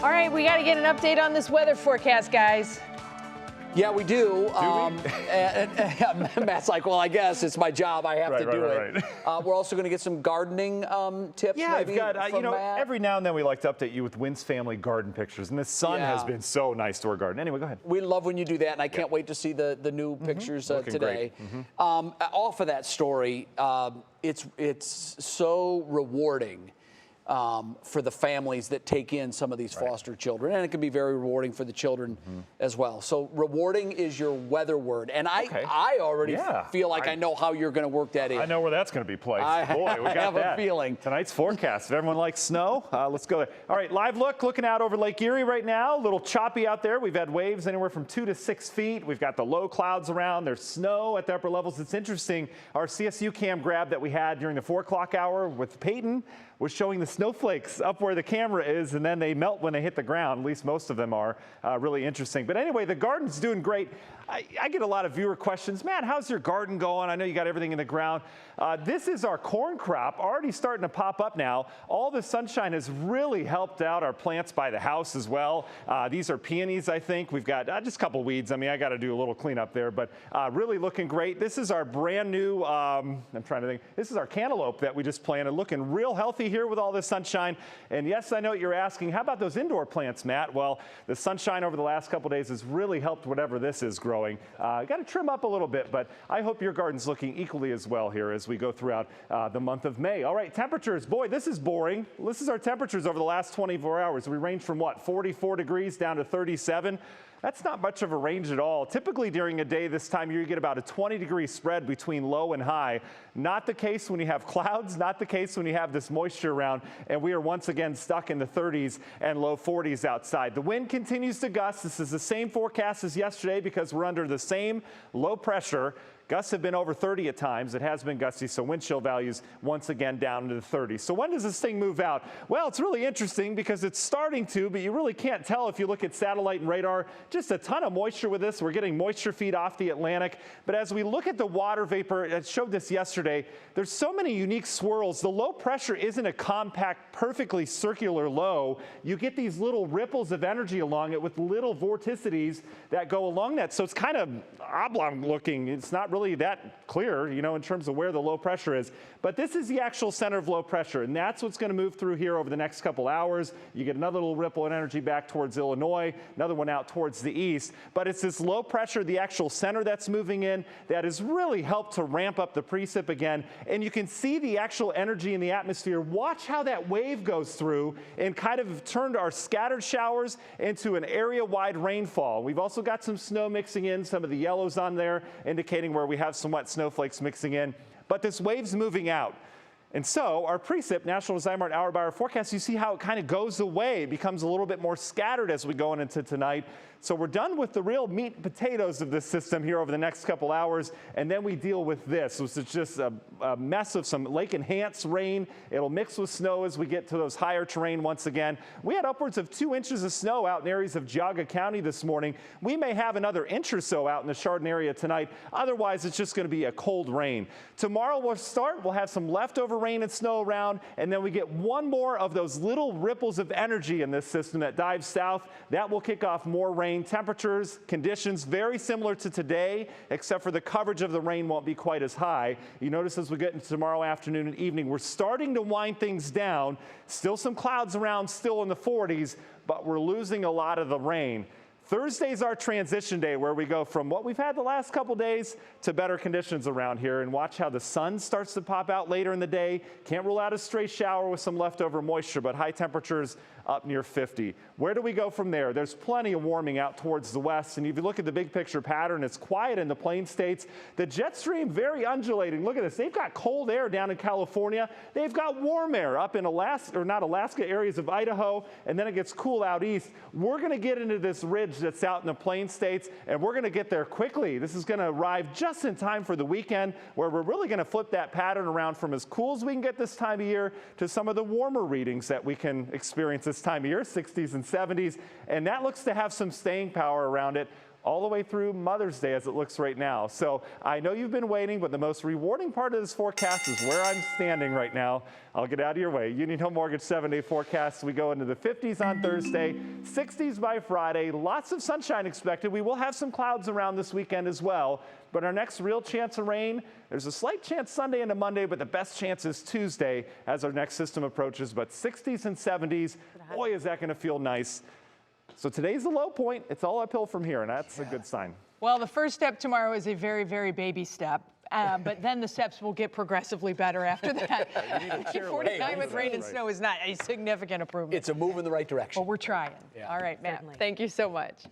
All right, we got to get an update on this weather forecast, guys. Yeah, we do. We? And Matt's like, well, I guess it's my job. I have to do it. Right. We're also going to get some gardening tips. Yeah, maybe I've got, Matt. every now and then we like to update you with Wintz family garden pictures, and the sun has been so nice to our garden. Anyway, go ahead. We love when you do that, and I can't wait to see the new pictures today. Off of that story, it's so rewarding. For the families that take in some of these foster children. And it can be very rewarding for the children as well. So rewarding is your weather word. And I already feel like I know how you're going to work that in. I know where that's going to be placed. Boy, we got have a feeling. Tonight's forecast. If everyone likes snow, let's go there. All right, live look, looking out over Lake Erie right now. A little choppy out there. We've had waves anywhere from 2 to 6 feet. We've got the low clouds around. There's snow at the upper levels. It's interesting. Our CSU cam grab that we had during the 4 o'clock hour with Peyton was showing the snowflakes up where the camera is, and then they melt when they hit the ground. At least most of them are. Really interesting. But anyway, the garden's doing great. I get a lot of viewer questions. Matt, how's your garden going? I know you got everything in the ground. This is our corn crop, already starting to pop up now. All the sunshine has really helped out our plants by the house as well. These are peonies, I think. We've got just a couple weeds. I mean, I got to do a little cleanup there, but really looking great. This is our brand new, I'm trying to think, this is our cantaloupe that we just planted, looking real healthy here with all this sunshine. And yes, I know what you're asking. How about those indoor plants, Matt? Well, the sunshine over the last couple days has really helped whatever this is growing. Got to trim up a little bit, but I hope your garden's looking equally as well here as we go throughout the month of May. All right, temperatures. Boy, this is boring. This is our temperatures over the last 24 hours. We range from what, 44 degrees down to 37. That's not much of a range at all. Typically during a day this time of year, you get about a 20-degree spread between low and high. Not the case when you have clouds, not the case when you have this moisture around, and we are once again stuck in the 30s and low 40s outside. The wind continues to gust. This is the same forecast as yesterday because we're under the same low pressure. Gusts have been over 30 at times. It has been gusty, so wind chill values once again down into the 30s. So when does this thing move out? Well, it's really interesting because it's starting to, but you really can't tell if you look at satellite and radar. Just a ton of moisture with this. We're getting moisture feed off the Atlantic. But as we look at the water vapor, I showed this yesterday, there's so many unique swirls. The low pressure isn't a compact, perfectly circular low. You get these little ripples of energy along it with little vorticities that go along that. So it's kind of oblong looking. It's not really that clear, you know, in terms of where the low pressure is. But this is the actual center of low pressure, and that's what's going to move through here over the next couple hours. You get another little ripple of energy back towards Illinois, another one out towards the east. But it's this low pressure, the actual center that's moving in, that has really helped to ramp up the precip again. And you can see the actual energy in the atmosphere. Watch how that wave goes through and kind of turned our scattered showers into an area-wide rainfall. We've also got some snow mixing in, some of the yellows on there indicating where we have some wet snowflakes mixing in. But this wave's moving out. And so our precip, National Design hour-by-hour forecast, you see how it kind of goes away, becomes a little bit more scattered as we go into tonight. So we're done with the real meat and potatoes of this system here over the next couple hours, and then we deal with this, which is just a mess of some lake enhanced rain. It'll mix with snow as we get to those higher terrain once again. We had upwards of 2 inches of snow out in areas of Geauga County this morning. We may have another inch or so out in the Chardon area tonight. Otherwise, it's just going to be a cold rain. Tomorrow we'll have some leftover rain and snow around, and then we get one more of those little ripples of energy in this system that dives south. That will kick off more rain. Temperatures, conditions very similar to today, except for the coverage of the rain won't be quite as high. You notice as we get into tomorrow afternoon and evening, we're starting to wind things down. Still some clouds around, still in the 40s, but we're losing a lot of the rain. Thursday's our transition day where we go from what we've had the last couple days to better conditions around here, and watch how the sun starts to pop out later in the day. Can't rule out a stray shower with some leftover moisture, but high temperatures up near 50. Where do we go from there? There's plenty of warming out towards the west, and if you look at the big picture pattern, it's quiet in the plain states. The jet stream very undulating. Look at this. They've got cold air down in California. They've got warm air up in Alaska, or not Alaska, areas of Idaho, and then it gets cool out east. We're going to get into this ridge that's out in the plain states, and we're going to get there quickly. This is going to arrive just in time for the weekend, where we're really going to flip that pattern around from as cool as we can get this time of year to some of the warmer readings that we can experience this time of year, 60s and 70s, and that looks to have some staying power around it. all the way through Mother's Day as it looks right now. So I know you've been waiting, but the most rewarding part of this forecast is where I'm standing right now. I'll get out of your way. Union Home Mortgage 7-day forecast. We go into the 50s on Thursday, 60s by Friday. Lots of sunshine expected. We will have some clouds around this weekend as well. But our next real chance of rain, there's a slight chance Sunday into Monday, but the best chance is Tuesday as our next system approaches. But 60s and 70s, boy, is that going to feel nice. So today's the low point. It's all uphill from here, and that's a good sign. Well, the first step tomorrow is a very, very baby step. But then the steps will get progressively better after that. 49 with rain and snow is not a significant improvement. It's a move in the right direction. Well, we're trying. All right, Matt, thank you so much.